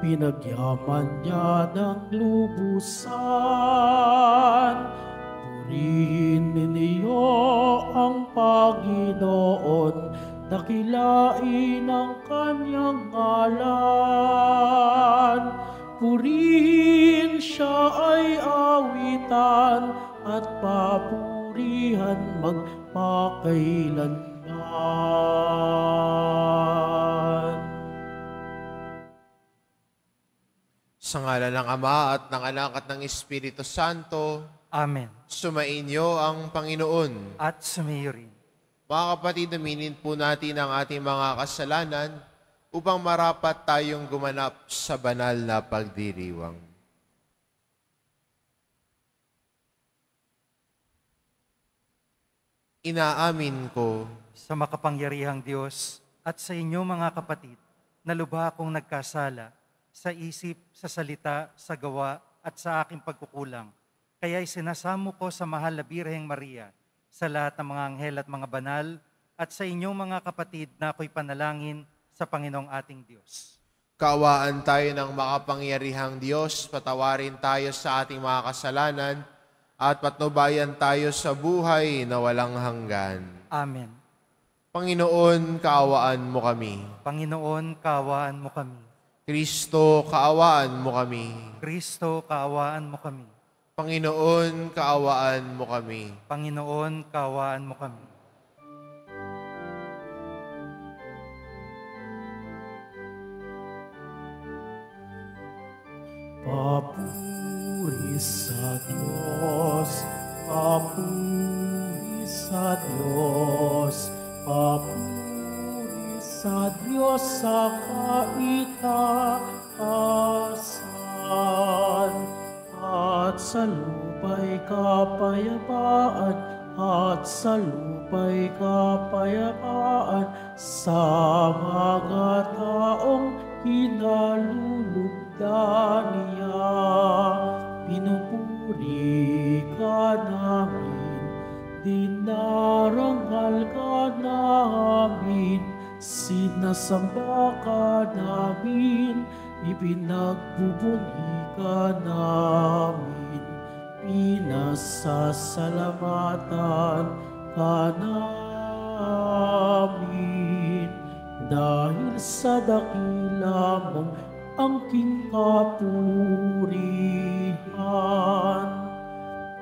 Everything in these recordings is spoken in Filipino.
pinagyaman niya ng lubusan. Purihin ninyo ang Panginoon, dakilain ang kanyang ngalan. Purihin siya ay awitan at papurihan magpakailanman. Sa ngalan ng Ama at ng Anak at ng Espiritu Santo. Amen. Sumainyo ang Panginoon. At sumayo rin. Mga kapatid, aminin po natin ang ating mga kasalanan upang marapat tayong gumanap sa banal na pagdiriwang. Inaamin ko Sa makapangyarihang Diyos at sa inyo mga kapatid, na lubha akong nagkasala sa isip, sa salita, sa gawa at sa aking pagkukulang. Kaya isinasamo ko sa mahal na Birheng Maria, sa lahat ng mga anghel at mga banal, at sa inyong mga kapatid na ako'y panalangin sa Panginoong ating Diyos. kaawaan tayo ng makapangyarihang Diyos, patawarin tayo sa ating mga kasalanan, at patnubayan tayo sa buhay na walang hanggan. Amen. Panginoon, kaawaan mo kami. Panginoon, kaawaan mo kami. Kristo, kaawaan mo kami. Kristo, kaawaan mo kami. Panginoon, kaawaan mo kami. Panginoon, kaawaan mo kami. Papuri sa Diyos, papuri sa Diyos, papuri sa Diyos sa kaitaasan. At sa lupa'y kapayapaan, at sa lupa'y kapayapaan, sa mga taong hinalulugdan niya. Pinupuri ka namin, dinarangal ka namin, sinasamba ka namin, ipinagbubuni ka namin, pinasasalamatan ka namin. Dahil sa dakila mong angking kapurihan,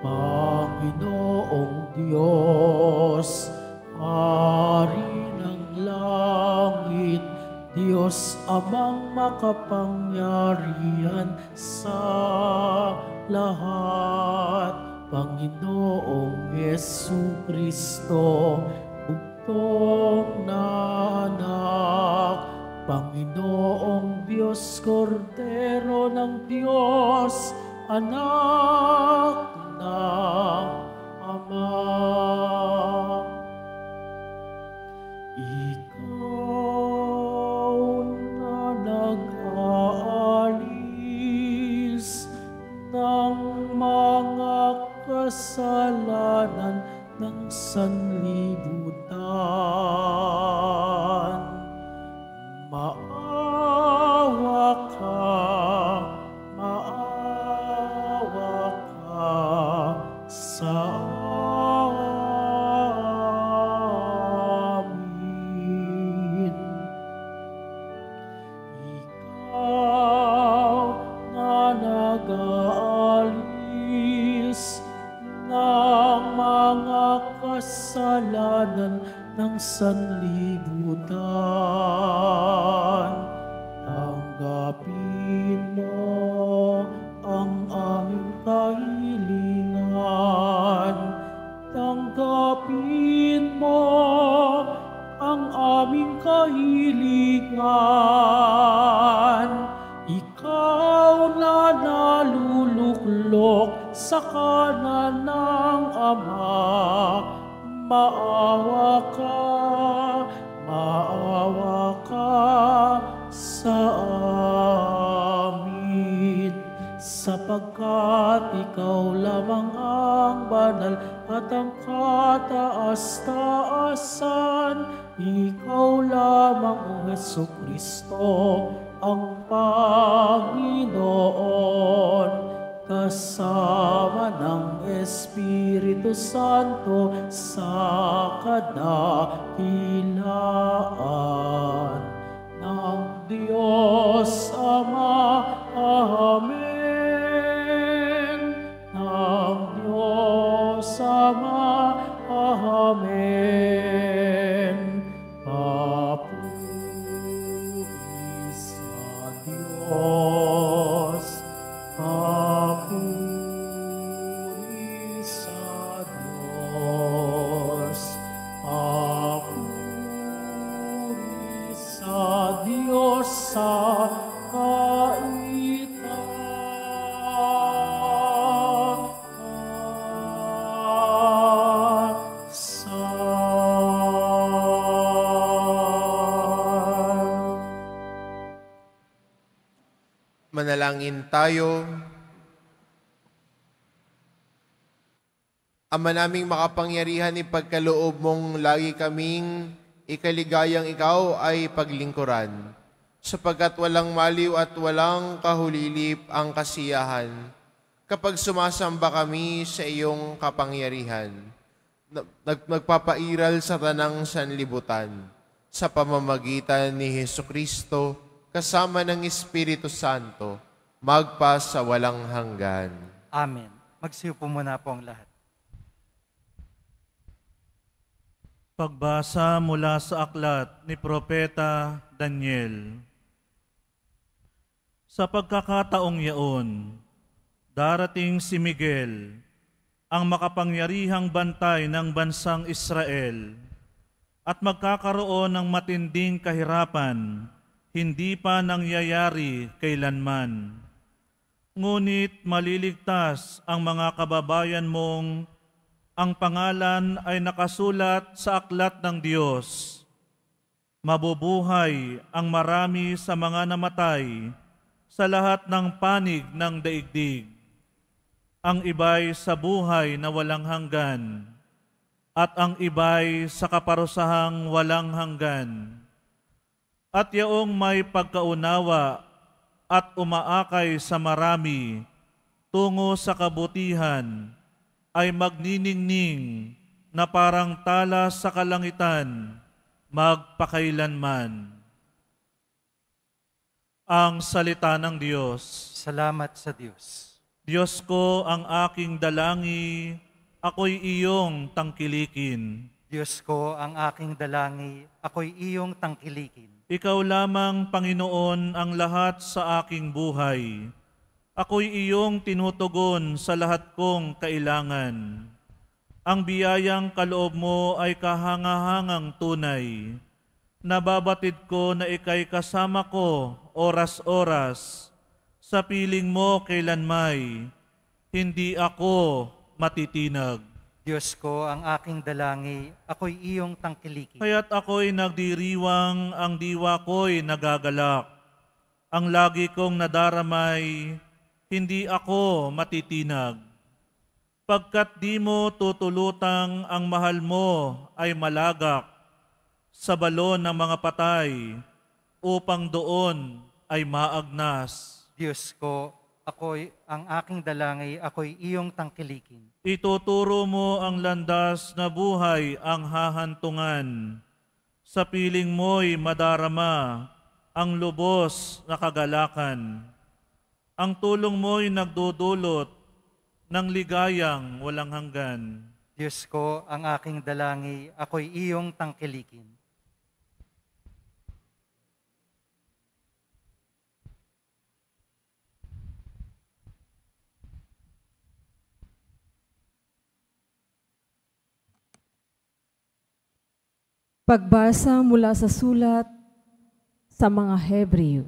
Panginoong Diyos, Hari ng langit, Diyos Amang makapangyarihan sa lahat, Panginoong Jesucristo, bugtong na anak, Panginoong Diyos, Kordero ng Diyos, anak ng Ama. Ikaw na nag-aalis ng mga kasalanan ng sanlibutan, maawa ka sa amin. Ikaw na nag-aalis ng mga kasalanan ng sanlibutan, tanggapin mo ang aming kahilingan. Tanggapin mo ang aming kahilingan. Ikaw na naluluklok sa kanan ng Ama, maawa ka sa amin, sapagkat ikaw lamang ang banal at ang kataas-taasan. Ikaw lamang, O Jesucristo, ang Panginoon, kasama ng Espiritu Santo sa kadakilaan ng Diyos Ama. Amen. Ng Diyos Ama. Amen. Papuri sa Diyos. Papuri sa Diyos. Papuri sa Diyos sa Manalangin tayo. Ama naming makapangyarihan, ipagkaloob mong lagi kaming ikaligayang ikaw ay paglingkuran, sapagkat walang maliw at walang kahulilip ang kasiyahan kapag sumasamba kami sa iyong kapangyarihan. Nagpapairal sa tanang sanlibutan sa pamamagitan ni Hesukristo kasama ng Espiritu Santo, magpa sa walang hanggan. Amen. Magsiupo muna po ang lahat. Pagbasa mula sa aklat ni Propeta Daniel. Sa pagkakataong yaon, darating si Miguel, ang makapangyarihang bantay ng bansang Israel, at magkakaroon ng matinding kahirapan, hindi pa nangyayari kailanman. Ngunit maliligtas ang mga kababayan mong ang pangalan ay nakasulat sa aklat ng Diyos. Mabubuhay ang marami sa mga namatay sa lahat ng panig ng daigdig. Ang iba'y sa buhay na walang hanggan, at ang iba'y sa kaparusahang walang hanggan. At yaong may pagkaunawa at umaakay sa marami tungo sa kabutihan ay magniningning na parang tala sa kalangitan magpakailanman. Ang salita ng Diyos. Salamat sa Diyos. Diyos ko, ang aking dalangi, ako'y iyong tangkilikin. Diyos ko, ang aking dalangi, ako'y iyong tangkilikin. Ikaw lamang, Panginoon, ang lahat sa aking buhay. Ako'y iyong tinutugon sa lahat kong kailangan. Ang biyayang kaloob mo ay kahangahangang tunay. Nababatid ko na ika'y kasama ko oras-oras. Sa piling mo kailanmay, hindi ako matitinag. Diyos ko, ang aking dalangi, ako'y iyong tangkilikin. Kaya't ako'y nagdiriwang, ang diwa ko'y nagagalak. Ang lagi kong nadaramay, hindi ako matitinag. Pagkat di mo tutulutang ang mahal mo ay malagak sa balon ng mga patay, upang doon ay maagnas. Diyos ko, ang aking dalangi, ako'y iyong tangkilikin. Ituturo mo ang landas na buhay ang hahantungan. Sa piling mo'y madarama ang lubos na kagalakan. Ang tulong mo'y nagdudulot ng ligayang walang hanggan. Diyos ko, ang aking dalangi, ako'y iyong tangkilikin. Pagbasa mula sa sulat sa mga Hebreo.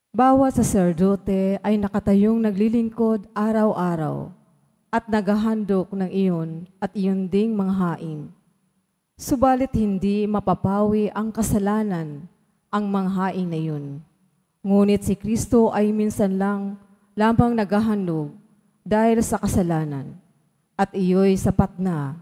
Bawat saserdote ay nakatayong naglilingkod araw-araw at naghahandok ng iyon at iyon ding mga hain. Subalit hindi mapapawi ang kasalanan ang mga hain na iyon. Ngunit si Kristo ay minsan lamang naghahandog dahil sa kasalanan at iyo'y sapat na.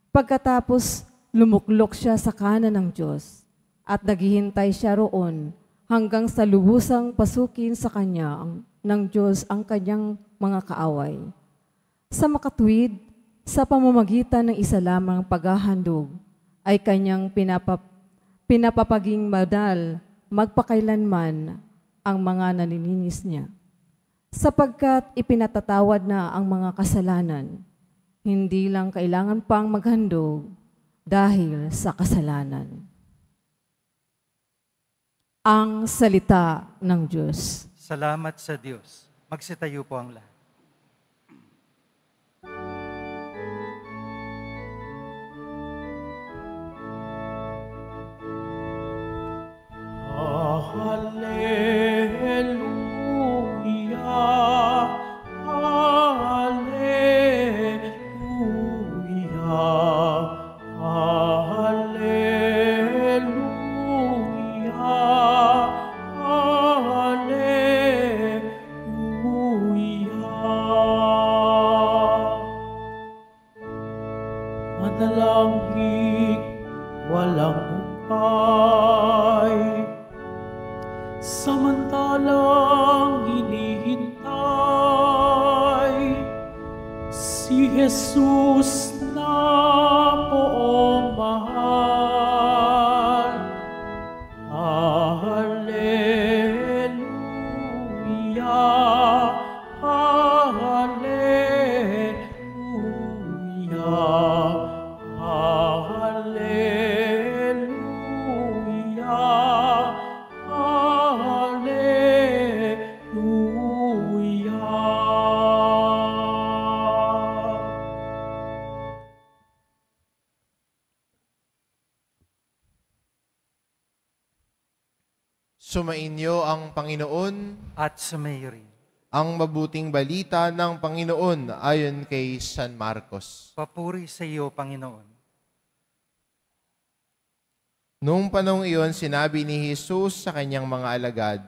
Pagkatapos lumuklok siya sa kanan ng Diyos at naghihintay siya roon hanggang sa lubusang pasukin sa kanya ng Diyos ang kanyang mga kaaway. Sa makatuwid, sa pamamagitan ng isa lamang paghahandog, ay kanyang pinapapaging madal magpakailanman ang mga nanininis niya. Sapagkat ipinatatawad na ang mga kasalanan, hindi lang kailangan pang maghandog dahil sa kasalanan. Ang salita ng Diyos. Salamat sa Diyos. Magsitayo po ang lahat. Hallelujah, hallelujah, hallelujah. Manalangin, walang humpay, samantalang hinihintay si Jesus na poong mahal. Hallelujah, hallelujah, hallelujah, hallelujah. Sumainyo ang Panginoon, At sumayo rin. ang mabuting balita ng Panginoon ayon kay San Marcos. Papuri sa iyo, Panginoon. Noong panahong iyon, sinabi ni Jesus sa kanyang mga alagad,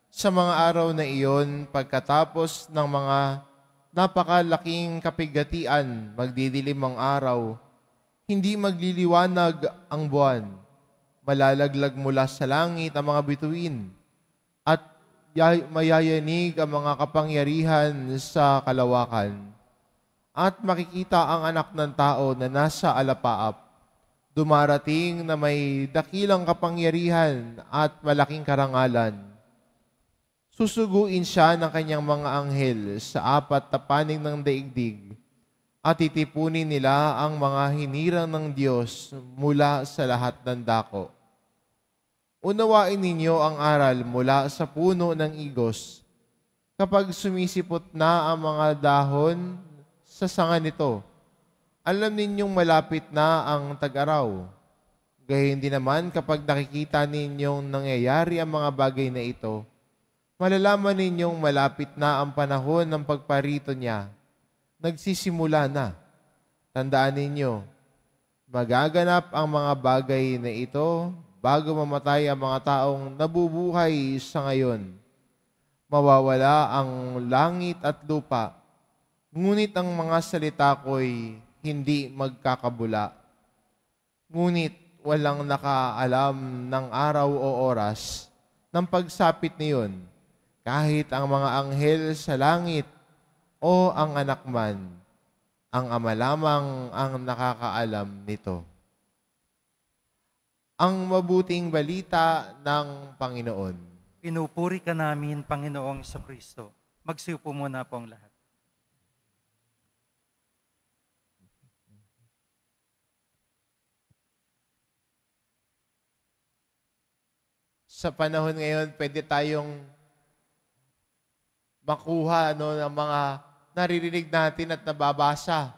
sa mga araw na iyon, pagkatapos ng mga napakalaking kapigatian, magdidilim ang araw, hindi magliliwanag ang buwan, malalaglag mula sa langit ang mga bituin, at mayayanig ang mga kapangyarihan sa kalawakan. At makikita ang anak ng tao na nasa alapaap, dumarating na may dakilang kapangyarihan at malaking karangalan. Susuguin siya ng kanyang mga anghel sa apat na panig ng daigdig at titipunin nila ang mga hinirang ng Diyos mula sa lahat ng dako. Unawain ninyo ang aral mula sa puno ng igos. Kapag sumisipot na ang mga dahon sa sanga nito, alam ninyong malapit na ang tag-araw. Gayon din naman kapag nakikita ninyong nangyayari ang mga bagay na ito, malalaman ninyong malapit na ang panahon ng pagparito niya. Nagsisimula na. Tandaan ninyo, magaganap ang mga bagay na ito bago mamatay ang mga taong nabubuhay sa ngayon. Mawawala ang langit at lupa, ngunit ang mga salita ko'y hindi magkakabula. Ngunit walang nakaalam ng araw o oras ng pagsapit niyon, kahit ang mga anghel sa langit o ang anak man, ang Ama lamang ang nakakaalam nito. Ang mabuting balita ng Panginoon. Pinupuri ka namin, Panginoong Kristo. Magsiupo muna po ang lahat. Sa panahon ngayon, pwede tayong makuha ng mga naririnig natin at nababasa.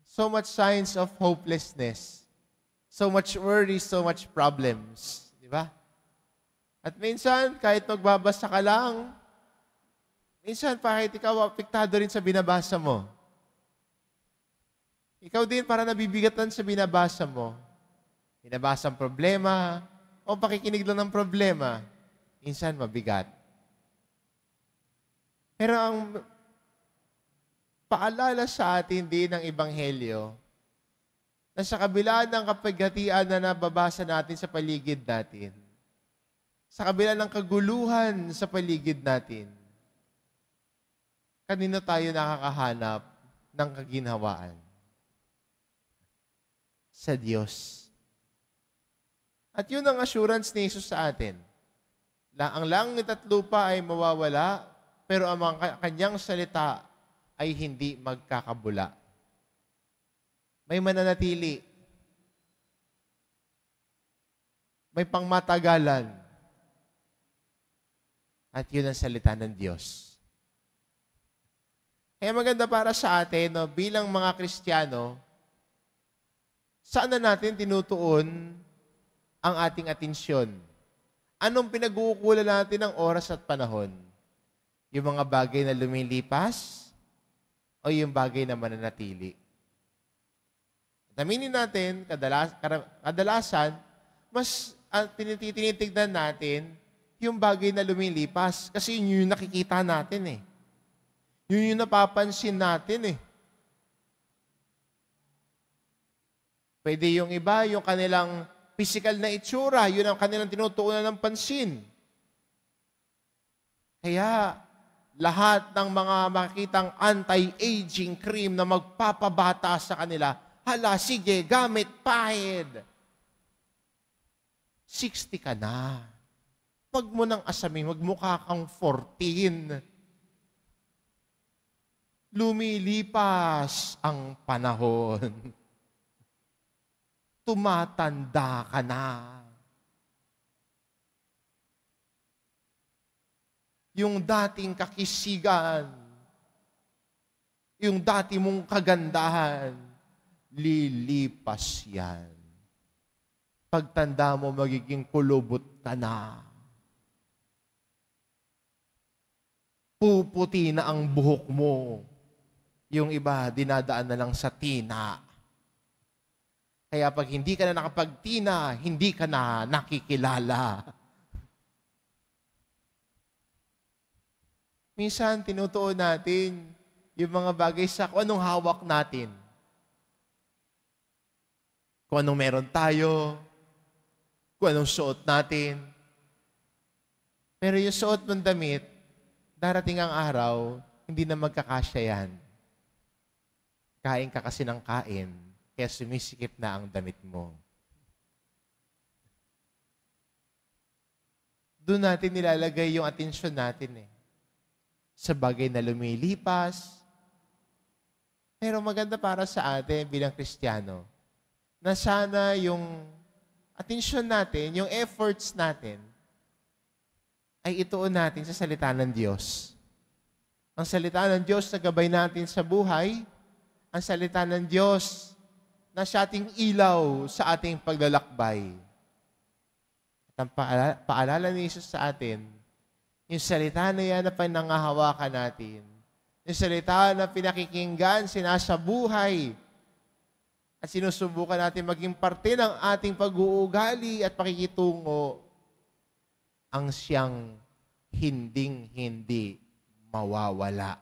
So much signs of hopelessness. So much worry, so much problems. Di ba? At minsan, kahit magbabasa ka lang, minsan kahit ikaw apektado rin sa binabasa mo. Ikaw din para nabibigatan sa binabasa mo. Binabasa ang problema, o pakikinig lang ng problema, minsan mabigat. Pero ang paalala sa atin din ng Ebanghelyo, na sa kabila ng kapighatian na nababasa natin sa paligid natin, sa kabila ng kaguluhan sa paligid natin, kanino tayo nakakahanap ng kaginhawaan? Sa Diyos. At yun ang assurance ni Jesus sa atin. Ang langit at lupa ay mawawala, pero ang mga kanyang salita ay hindi magkakabula. May mananatili. May pangmatagalan. At yun ang salita ng Diyos. Kaya maganda para sa atin, no, bilang mga Kristiyano, saan na natin tinutuon ang ating atensyon? Anong pinag-uukulan natin ng oras at panahon? Yung mga bagay na lumilipas o yung bagay na mananatili? Aminin natin, kadalasan, mas tinitignan natin yung bagay na lumilipas. Kasi yun yung nakikita natin eh. Yun yung napapansin natin eh. Pwede yung iba, yung kanilang physical na itsura, yun ang kanilang tinutuunan ng pansin. Kaya, lahat ng mga makikitang anti-aging cream na magpapabata sa kanila, hala, sige, gamit, pahid. 60 ka na. Wag mo nang asamin, magmukha kang 14. Lumilipas ang panahon. Tumatanda ka na. Yung dating kakisigan, yung dati mong kagandahan, lilipas yan. Pagtanda mo, magiging kulubot ka na. Puputi na ang buhok mo. Yung iba, dinadaan na lang sa tina. Kaya pag hindi ka na nakapagtina, hindi ka na nakikilala. Minsan, tinutuon natin yung mga bagay sa kung anong hawak natin. Kung anong meron tayo, kung anong suot natin. Pero yung suot mong damit, darating ang araw, hindi na magkakasya yan. Kain ka kasi ng kain, kaya sumisikip na ang damit mo. Doon natin nilalagay yung atensyon natin eh. Sa bagay na lumilipas. Pero maganda para sa atin bilang Kristiyano, na sana yung atensyon natin, yung efforts natin, ay ituon natin sa salita ng Diyos. Ang salita ng Diyos na gabay natin sa buhay, ang salita ng Diyos na siya ating ilaw sa ating paglalakbay. At ang paalala ni Jesus sa atin, yung salita na yan na pinangahawakan natin, yung salita na pinakikinggan, sinasabuhay, at sinusubukan natin maging parte ng ating pag-uugali at pakikitungo, ang siyang hinding-hindi mawawala.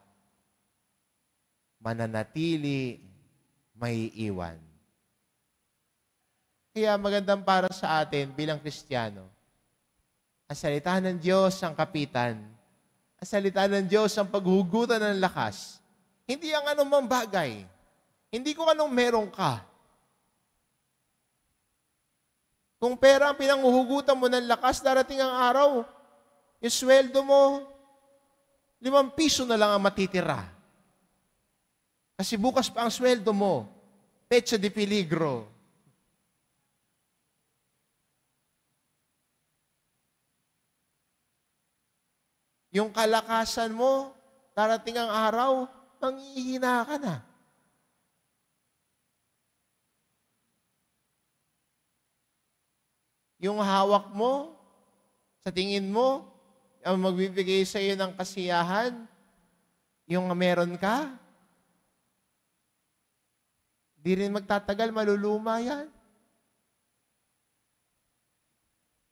Mananatili, may iwan. Kaya magandang para sa atin bilang Kristiyano, ang salita ng Diyos ang kapitan, ang salita ng Diyos ang paghugutan ng lakas. Hindi ang anumang bagay. Hindi kung anong meron ka. Kung pera ang pinanghuhugutan mo ng lakas, darating ang araw, yung sweldo mo, 5 piso na lang ang matitira. Kasi bukas pa ang sweldo mo, pecha de peligro. Yung kalakasan mo, darating ang araw, manghihina ka na. Yung hawak mo, sa tingin mo, ang magbibigay sa iyo ng kasiyahan, yung meron ka, di rin magtatagal, maluluma yan.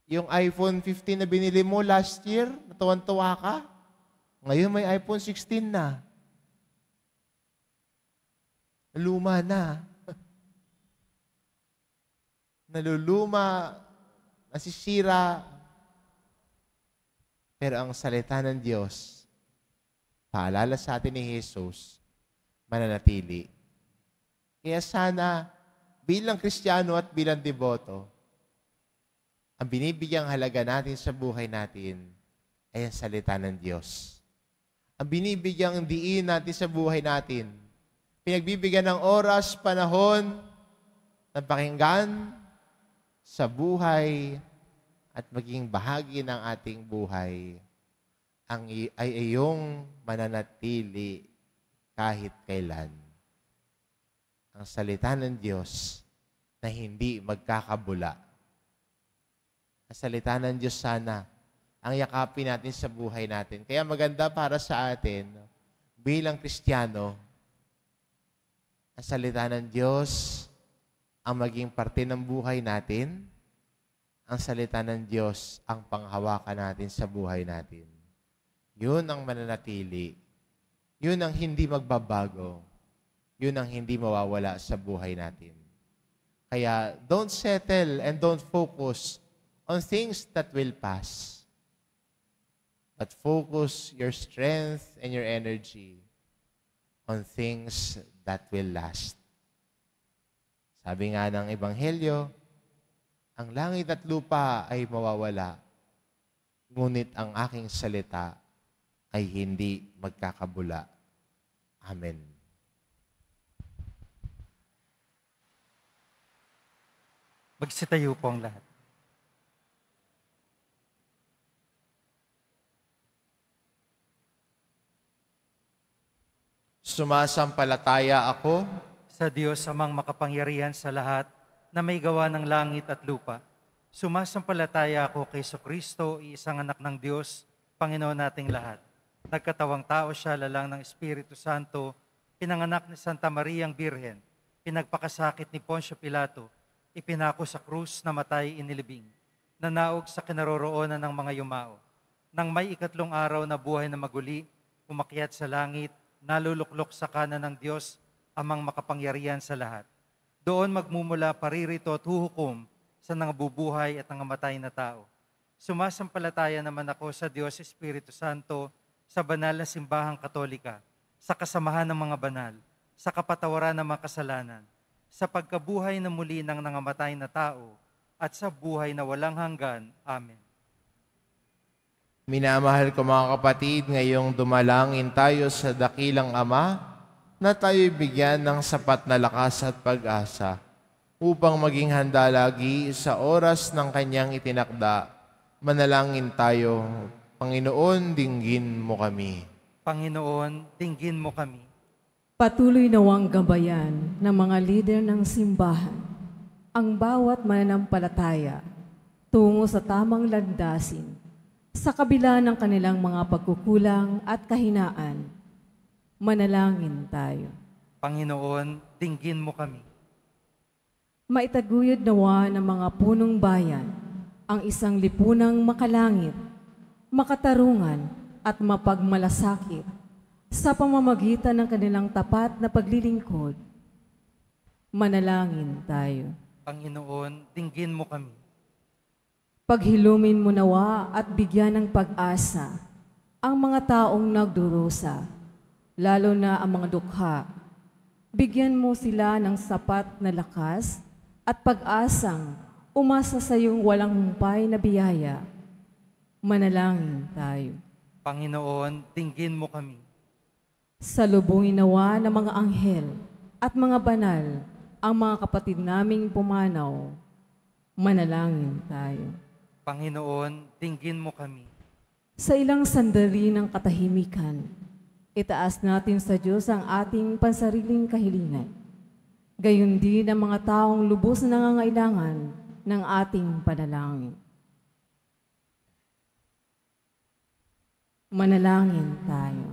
Yung iPhone 15 na binili mo last year, natuwan-tuwa ka, ngayon may iPhone 16 na. Luma na. naluluma, nasisira. Pero ang salita ng Diyos, paalala sa atin ni Jesus, mananatili. Kaya sana, bilang Kristiyano at bilang deboto, ang binibigyang halaga natin sa buhay natin ay ang salita ng Diyos. Ang binibigyang diin natin sa buhay natin, pinagbibigyan ng oras, panahon, ng pakinggan sa buhay at maging bahagi ng ating buhay ay iyong mananatili kahit kailan. Ang salita ng Diyos na hindi magkakabula. Ang salita ng Diyos sana ang yakapin natin sa buhay natin. Kaya maganda para sa atin, bilang Kristiyano, ang salita ng Diyos ang maging parte ng buhay natin, ang salita ng Diyos ang panghawakan natin sa buhay natin. Yun ang mananatili. Yun ang hindi magbabago. Yun ang hindi mawawala sa buhay natin. Kaya don't settle and don't focus on things that will pass. But focus your strength and your energy on things that will last. Sabi nga ng Ebanghelyo, ang langit at lupa ay mawawala, ngunit ang aking salita ay hindi magkakabula. Amen. Magsitayo po ang lahat. Sumasampalataya ako Sa Diyos amang makapangyarihan sa lahat na may gawa ng langit at lupa. Sumasampalataya ako kay Kristo, iisang anak ng Diyos, Panginoon nating lahat. Nagkatawang tao siya, lalang ng Espiritu Santo, pinanganak ni Santa Mariang Birhen, pinagpakasakit ni Poncio Pilato, ipinako sa krus, namatay, inilibing, nanaog sa kinaroroonan ng mga yumao. Nang may ikatlong araw na buhay na maguli, umakyat sa langit, naluluklok sa kanan ng Diyos, amang makapangyarihan sa lahat. Doon magmumula paririto at huhukom sa nangabubuhay at nangamatay na tao. Sumasampalataya naman ako sa Diyos Espiritu Santo, sa banal na simbahang katolika, sa kasamahan ng mga banal, sa kapatawaran ng mga kasalanan, sa pagkabuhay na muli ng nangamatay na tao, at sa buhay na walang hanggan. Amen. Minamahal ko mga kapatid, ngayong dumalangin tayo sa dakilang Ama, na tayo'y bigyan ng sapat na lakas at pag-asa upang maging handa lagi sa oras ng Kanyang itinakda. Manalangin tayo, Panginoon, dinggin mo kami. Panginoon, dinggin mo kami. Patuloy nawang gabayan ng mga lider ng simbahan ang bawat mananampalataya tungo sa tamang landasin sa kabila ng kanilang mga pagkukulang at kahinaan. Manalangin tayo. Panginoon, dinggin mo kami. Maitaguyod nawa ng mga punong bayan ang isang lipunang makalangit, makatarungan at mapagmalasakit sa pamamagitan ng kanilang tapat na paglilingkod. Manalangin tayo. Panginoon, dinggin mo kami. Paghilumin mo nawa at bigyan ng pag-asa ang mga taong nagdurusa, lalo na ang mga dukha. Bigyan mo sila ng sapat na lakas at pag-asang umasa sa iyong walang humpay na biyaya. Manalangin tayo. Panginoon, dinggin mo kami. Salubungin nawa ng mga anghel at mga banal ang mga kapatid naming pumanaw. Manalangin tayo. Panginoon, dinggin mo kami. Sa ilang sandali ng katahimikan, itaas natin sa Diyos ang ating pansariling kahilingan. Gayon din ang mga taong lubos na nangangailangan ng ating panalangin. Manalangin tayo.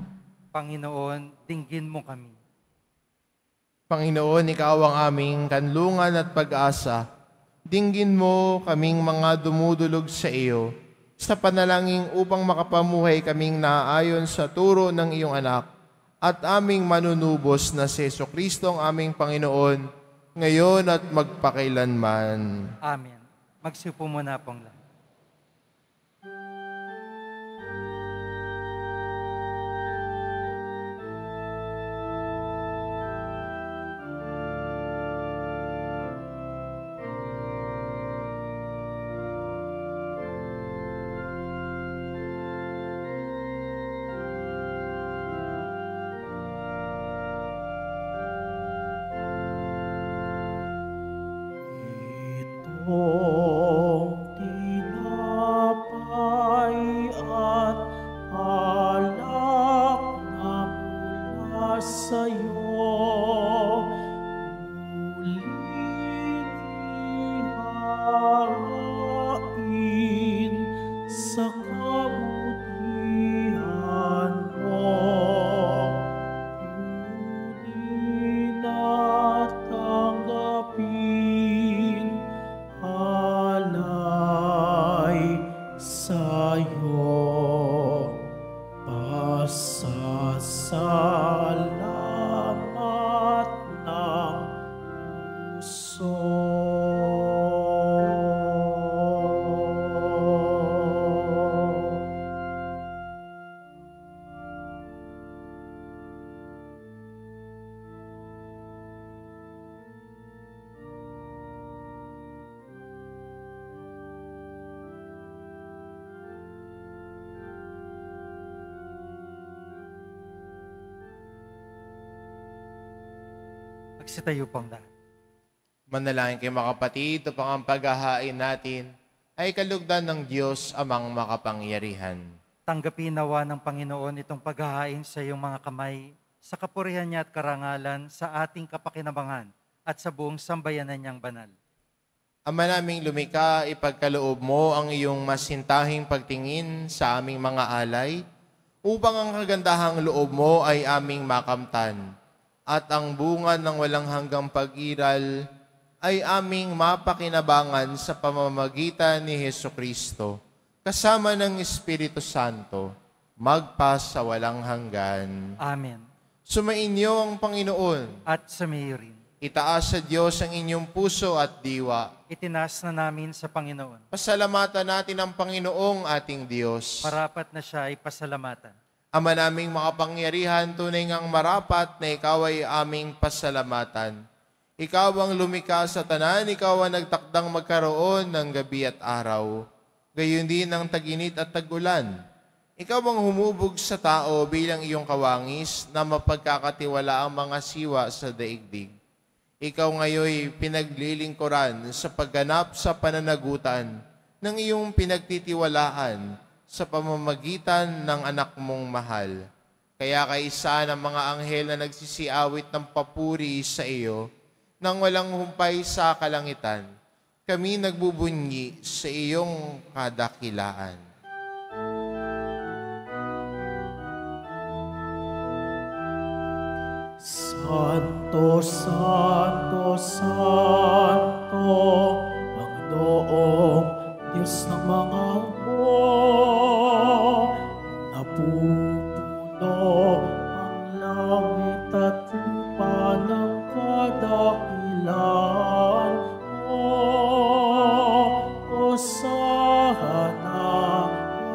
Panginoon, dinggin mo kami. Panginoon, Ikaw ang aming kanlungan at pag-asa. Dinggin mo kaming mga dumudulog sa iyo sa panalangin upang makapamuhay kaming naayon sa turo ng iyong anak at aming manunubos na si Jesucristo ang aming Panginoon ngayon at magpakailanman. Amen. Magsiupo muna pong lahat. Itong tinapay at alak na mula sa'yo, muling ihahain sa kabutihan mo. Kunin at tanggapin alay sa'yo, pasasalamat ng puso. Magsitayo pong lahat. Manalangin kayo mga kapatid, ito pang ang paghahain natin ay kalugdan ng Diyos amang makapangyarihan. Tanggapin nawa ng Panginoon itong paghahain sa iyong mga kamay, sa kapurihan niya at karangalan, sa ating kapakinabangan at sa buong sambayanan niyang banal. Ama naming lumikha, ipagkaloob mo ang iyong masintahing pagtingin sa aming mga alay, upang ang kagandahang loob mo ay aming makamtan, at ang bunga ng walang hanggang pag-iral ay aming mapakinabangan sa pamamagitan ni Hesukristo, kasama ng Espiritu Santo, magpa sa walang hanggan. Amen. Sumainyo ang Panginoon. At sa iyo rin. Itaas sa Diyos ang inyong puso at diwa. Itinaas na namin sa Panginoon. Pasalamatan natin ang Panginoong ating Diyos. Marapat na siya ay pasalamatan. Ama naming makapangyarihan, tunay ngang marapat na ikaw ay aming pasalamatan. Ikaw ang lumikha sa tanan, ikaw ang nagtakdang magkaroon ng gabi at araw. Gayon din ang taginit at tag-ulan. Ikaw ang humubog sa tao bilang iyong kawangis na mapagkakatiwala ang mga siwa sa daigdig. Ikaw ngayoy pinaglilingkuran sa pagganap sa pananagutan ng iyong pinagtitiwalaan sa pamamagitan ng anak mong mahal. Kaya kaisa ng mga anghel na nagsisiawit ng papuri sa iyo, nang walang humpay sa kalangitan, kami nagbubunyi sa iyong kadakilaan. Santo, Santo, Santo, Panginoong Diyos ng mga hukbo, napupuno ang langit at lupa ng kadakilaan mo. Hosana,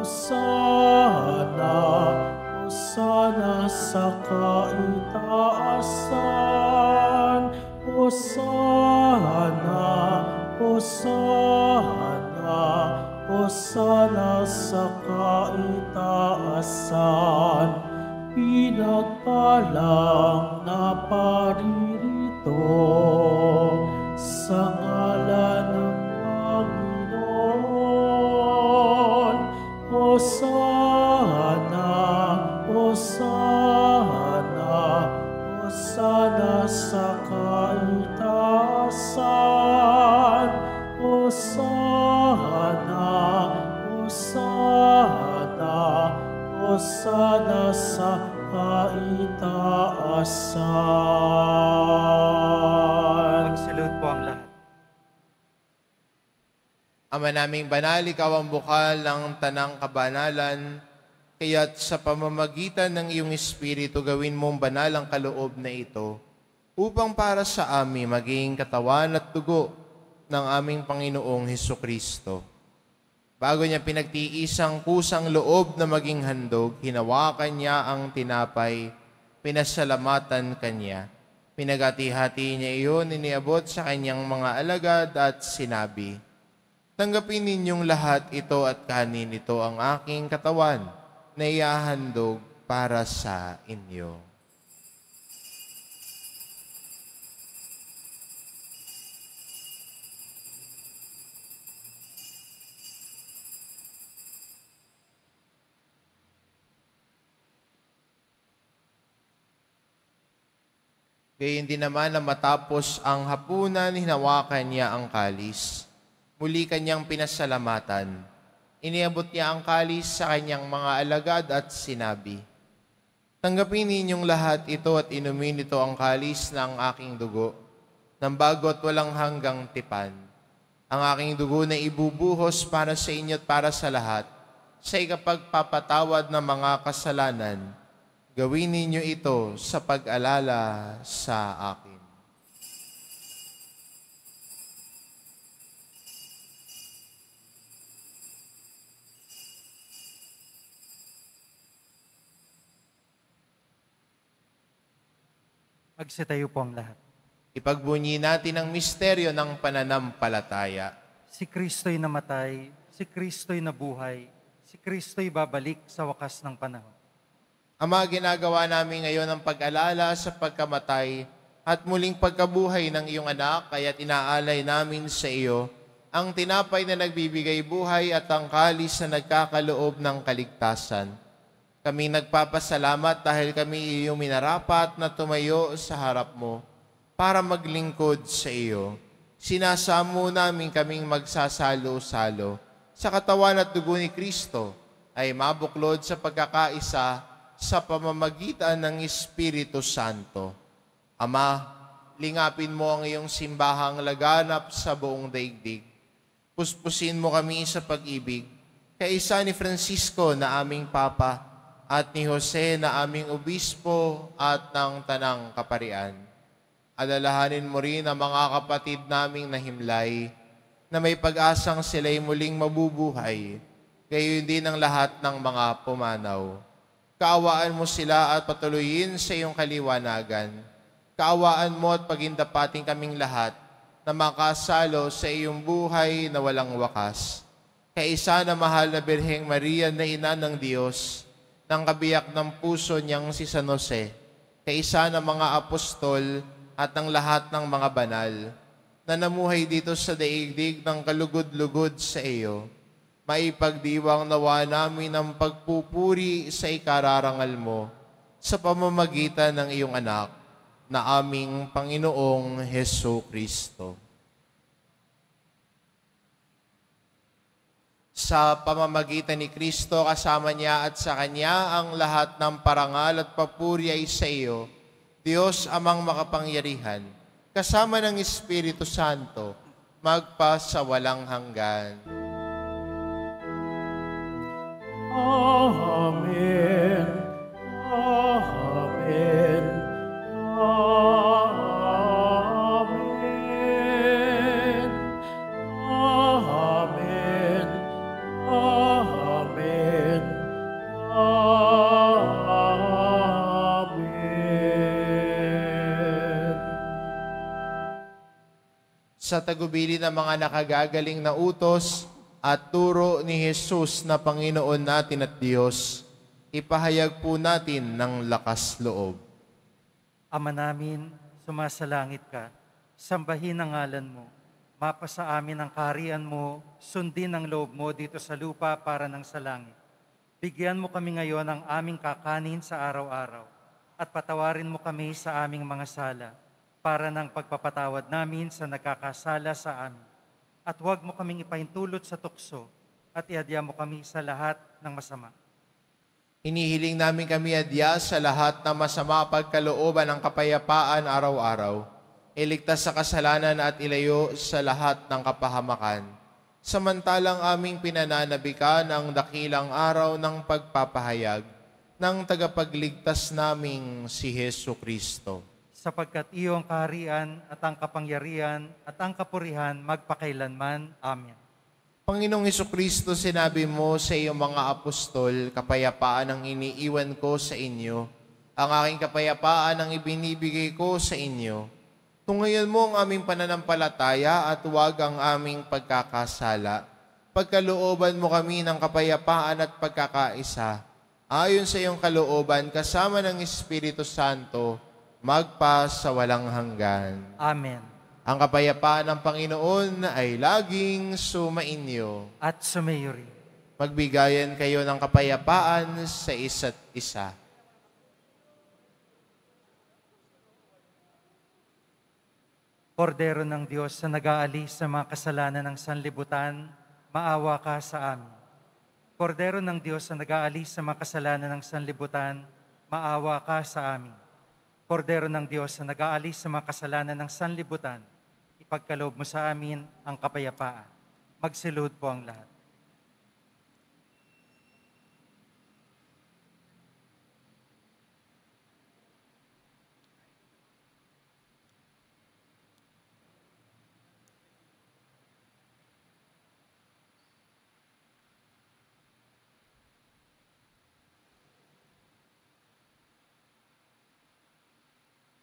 Hosana, Hosana sa kaitaasan. Hosana, Hosana, Hosana sa kaitaasan. Pinagpalang na paririto sa ngalan ng Panginoon. Hosana, Hosana, Hosana sa kaitaasan. Hosana, Hosana, Hosana sa kaitaasan. Magsalud po ang lahat. Ama naming banal, ikaw ang bukal ng tanang kabanalan, kaya't sa pamamagitan ng iyong Espiritu gawin mong banal ang kaloob na ito, upang para sa amin maging katawan at dugo ng aming Panginoong Hesukristo. Bago niya pinagtiisang kusang loob na maging handog, hinawakan niya ang tinapay, pinasalamatan kanya. Pinagati-hati niya iyon, iniabot sa kanyang mga alagad at sinabi, "Tanggapin ninyong lahat ito at kanin, ito ang aking katawan na iahandog para sa inyo." Gayon din naman na matapos ang hapunan, hinawakan niya ang kalis. Muli kanyang pinasalamatan. Iniabot niya ang kalis sa kanyang mga alagad at sinabi, "Tanggapin ninyong lahat ito at inumin ito ang kalis ng aking dugo, ng bago at walang hanggang tipan. Ang aking dugo na ibubuhos para sa inyo at para sa lahat, sa ikapagpapatawad ng mga kasalanan. Gawin ninyo ito sa pag-alala sa akin." Magsitayo po ang lahat. Ipagbunyi natin ang misteryo ng pananampalataya. Si Kristo'y namatay, si Kristo'y nabuhay, si Kristo'y babalik sa wakas ng panahon. Ama, ginagawa namin ngayon ang pag-alala sa pagkamatay at muling pagkabuhay ng iyong anak, kaya't inaalay namin sa iyo ang tinapay na nagbibigay buhay at ang kalis na nagkakaloob ng kaligtasan. Kami nagpapasalamat dahil kami iyong minarapat na tumayo sa harap mo para maglingkod sa iyo. Sinasamo namin kaming magsasalo-salo sa katawan at dugo ni Kristo ay mabuklod sa pagkakaisa sa pamamagitan ng Espiritu Santo. Ama, lingapin mo ang iyong simbahang laganap sa buong daigdig. Puspusin mo kami sa pag-ibig, kaisa ni Francisco na aming Papa at ni Jose na aming Obispo at ng Tanang Kaparian. Alalahanin mo rin ang mga kapatid naming nahimlay na may pag-asang sila'y muling mabubuhay, gayon din ang lahat ng mga pumanaw. Kaawaan mo sila at patuloyin sa iyong kaliwanagan. Kaawaan mo at pagindapating kaming lahat na makasalo sa iyong buhay na walang wakas. Kaisa na mahal na Birheng Maria na Ina ng Diyos, ng kabiyak ng puso niyang si San Jose, kaisa ng mga apostol at ng lahat ng mga banal, na namuhay dito sa daigdig ng kalugod-lugod sa iyo, maipagdiwang nawa namin ang pagpupuri sa ikararangal mo sa pamamagitan ng iyong anak na aming Panginoong Hesukristo. Sa pamamagitan ni Kristo, kasama niya at sa Kanya ang lahat ng parangal at papuri ay sa iyo, Diyos amang makapangyarihan, kasama ng Espiritu Santo, magpa sa walang hanggan. Amen. Amen. Amen. Amen. Amen. Amen. Sa tagubili ng mga nakagagaling na utos at turo ni Jesus na Panginoon natin at Diyos, ipahayag po natin ng lakas loob. Ama namin, sumasalangit ka, sambahin ang ngalan mo, mapasa amin ang kaharian mo, sundin ang loob mo dito sa lupa para ng sa langit. Bigyan mo kami ngayon ng aming kakanin sa araw-araw, at patawarin mo kami sa aming mga sala, para ng pagpapatawad namin sa nagkakasala sa amin. At huwag mo kaming ipahintulot sa tukso at iadya mo kami sa lahat ng masama. Hinihiling namin kami adya sa lahat ng masama pagkalooban ng kapayapaan araw-araw, iligtas sa kasalanan at ilayo sa lahat ng kapahamakan. Samantalang aming pinananabikan ang dakilang araw ng pagpapahayag ng tagapagligtas naming si Hesukristo. sapagkat iyong kaharian at ang kapangyarihan at ang kapurihan magpakailanman. Amen. Panginoong Hesukristo, sinabi mo sa iyong mga apostol, kapayapaan ang iniiwan ko sa inyo, ang aking kapayapaan ang ibinibigay ko sa inyo. Tungayan mo ang aming pananampalataya at huwag ang aming pagkakasala. Pagkalooban mo kami ng kapayapaan at pagkakaisa, ayon sa iyong kalooban kasama ng Espiritu Santo, magpa sa walang hanggan. Amen. Ang kapayapaan ng Panginoon ay laging sumainyo. At sumayo rin. Magbigayan kayo ng kapayapaan sa isa't isa. Kordero ng Diyos na nag-aalis sa mga kasalanan ng sanlibutan, maawa ka sa amin. Kordero ng Diyos na nag-aalis sa mga kasalanan ng sanlibutan, maawa ka sa amin. Kordero ng Diyos na nag-aalis sa mga kasalanan ng sanlibutan, ipagkaloob mo sa amin ang kapayapaan. Magsilud po ang lahat.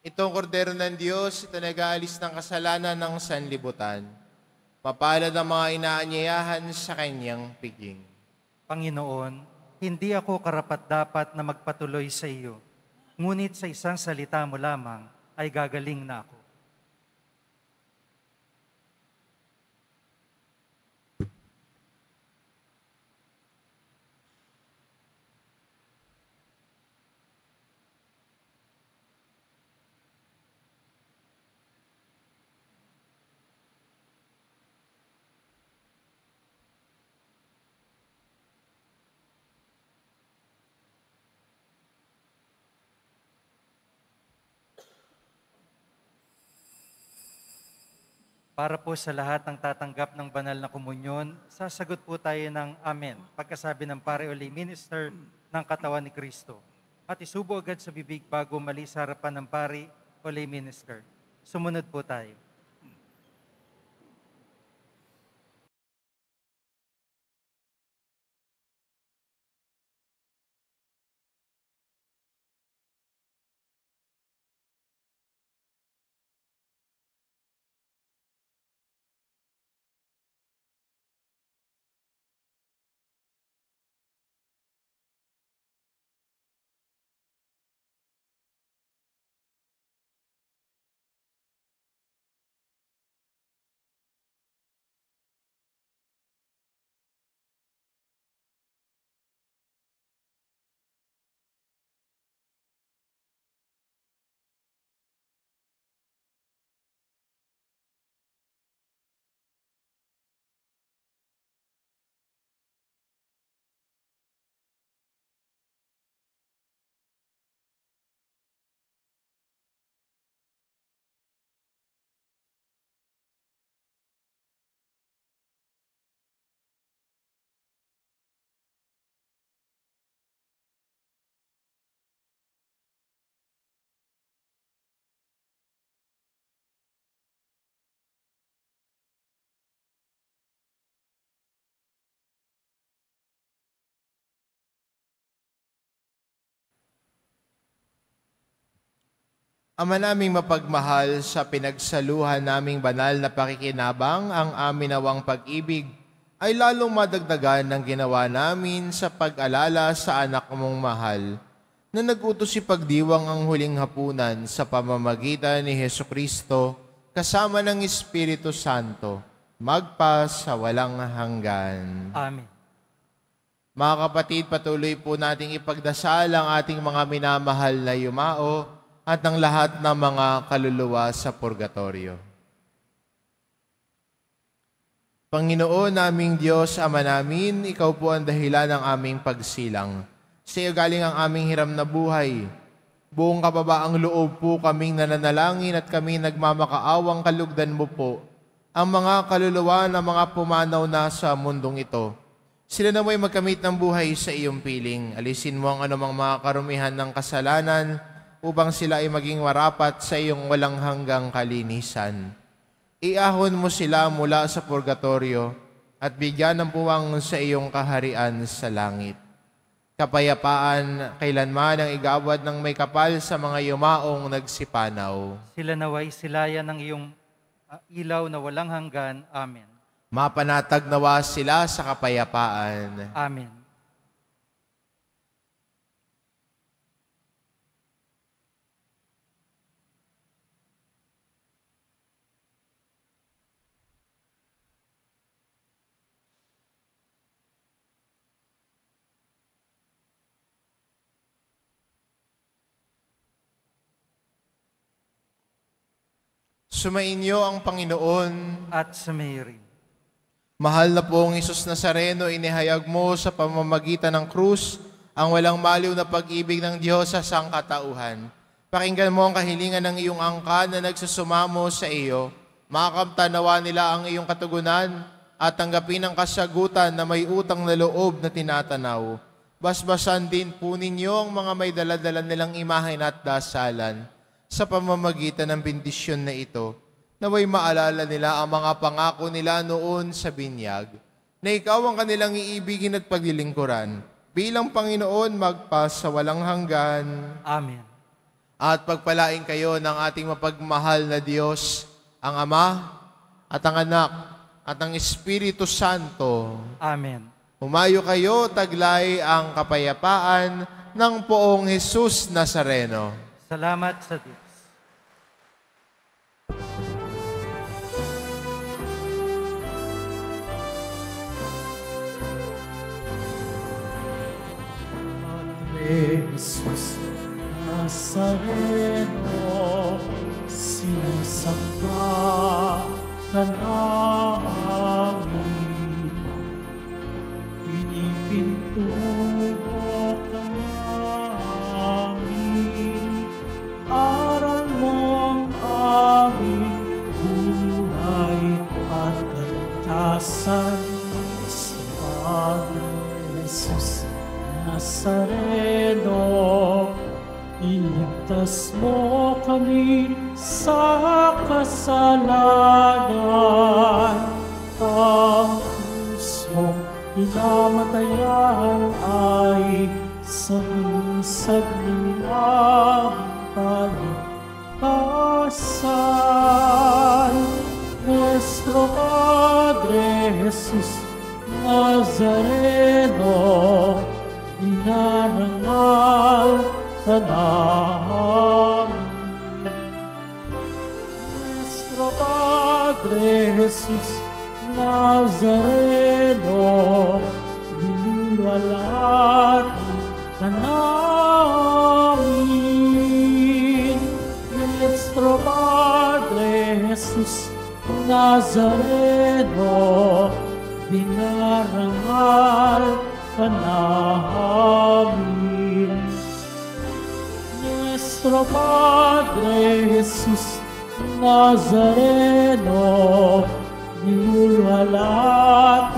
Itong kordero ng Diyos, ito nag-aalis ng kasalanan ng sanlibutan. Mapalad ang mga inaanyayahan sa kanyang piging. Panginoon, hindi ako karapat-dapat na magpatuloy sa iyo, ngunit sa isang salita mo lamang ay gagaling na ako. Para po sa lahat ng tatanggap ng banal na komunyon, sasagot po tayo ng Amen, pagkasabi ng pare o lay minister ng katawan ni Kristo. At isubo agad sa bibig bago mali sa harapan ng pare o lay minister. Sumunod po tayo. Ama naming mapagmahal, sa pinagsaluhan naming banal na pakikinabang, ang amin nawang pag-ibig ay lalong madagdagan ng ginawa namin sa pag-alala sa anak mong mahal, na nag-utos si pagdiwang ang huling hapunan sa pamamagitan ni Hesukristo kasama ng Espiritu Santo, magpa sa walang hanggan. Amen. Mga kapatid, patuloy po nating ipagdasal ang ating mga minamahal na yumao at ang lahat ng mga kaluluwa sa purgatorio. Panginoon naming Diyos, Ama namin, Ikaw po ang dahilan ng aming pagsilang. Sa iyo galing ang aming hiram na buhay. Buong kababaang loob po kaming nananalangin at kami nagmamakaawang kalugdan mo po ang mga kaluluwa na mga pumanaw na sa mundong ito. Sila na mo'y magkamit ng buhay sa iyong piling. Alisin mo ang anumang mga karumihan ng kasalanan upang sila ay maging marapat sa iyong walang hanggang kalinisan. Iahon mo sila mula sa purgatorio at bigyan ng puwang sa iyong kaharian sa langit. Kapayapaan kailanman ang igawad ng may kapal sa mga yumaong nagsipanaw. Sila naway silayan ng iyong ilaw na walang hanggan. Amen. Mapanatag nawa sila sa kapayapaan. Amen. Sumainyo ang Panginoon. At sumayo rin. Mahal na pong Hesus Nazareno, inihayag mo sa pamamagitan ng krus ang walang maliw na pag-ibig ng Diyos sa sangkatauhan. Pakinggan mo ang kahilingan ng iyong angkan na nagsusumamo sa iyo. Makakamtanawa nila ang iyong katugunan at tanggapin ang kasagutan na may utang na loob na tinatanaw. Basbasan din po ninyo ang mga may daladala nilang imahen at dasalan sa pamamagitan ng bendisyon na ito, naway maalala nila ang mga pangako nila noon sa binyag, na ikaw ang kanilang iibigin at paglilingkuran, bilang Panginoon magpas sa walang hanggan. Amen. At pagpalain kayo ng ating mapagmahal na Diyos, ang Ama at ang Anak at ang Espiritu Santo. Amen. Humayo kayo, taglay ang kapayapaan ng poong Hesus Nazareno. Salamat sa Diyos. Jesus Nazareno, sinasamba ka namin. Pinipintuho ka namin, aral mo ang aming buhay at kaligtasan. Sa Padre Jesus Nazareno, iligtas mo kami sa kasalanan. Ang krus mo pinamatayan ay sa bunsag ng aming kaligtasan. Nuestro Padre Jesus Nazareno, dinarangal ka namin. Nuestro Padre Jesus Nazareno, dinulwalhati ka namin. Nuestro Padre Jesus Nazareno, dinarangal ka namin. Nuestro Padre Jesus Nazareno, dinulwalhati